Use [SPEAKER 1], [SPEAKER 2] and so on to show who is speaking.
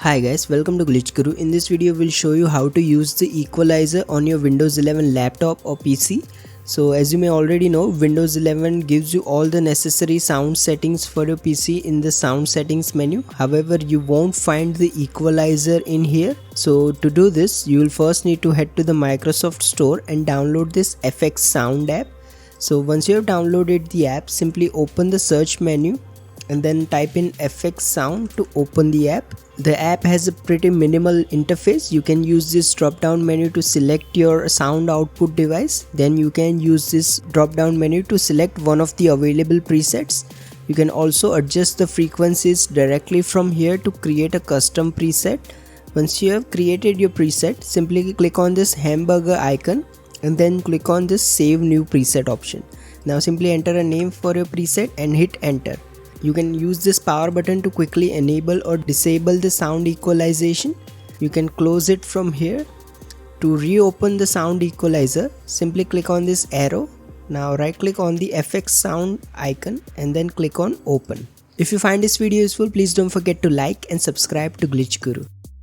[SPEAKER 1] Hi guys, welcome to Glitch Guru. In this video we'll show you how to use the equalizer on your Windows 11 laptop or PC. So as you may already know, Windows 11 gives you all the necessary sound settings for your PC in the sound settings menu. However, you won't find the equalizer in here. So to do this, you will first need to head to the Microsoft Store and download this FxSound app. So once you have downloaded the app, simply open the search menu and then type in FxSound to open the app. The app has a pretty minimal interface. You can use this drop down menu to select your sound output device. Then you can use this drop down menu to select one of the available presets. You can also adjust the frequencies directly from here to create a custom preset. Once you have created your preset, simply click on this hamburger icon and then click on this save new preset option. Now simply enter a name for your preset and hit enter. You can use this power button to quickly enable or disable the sound equalization. You can close it from here. To reopen the sound equalizer, simply click on this arrow. Now right click on the FxSound icon and then click on open. If you find this video useful, please don't forget to like and subscribe to Glitch Guru.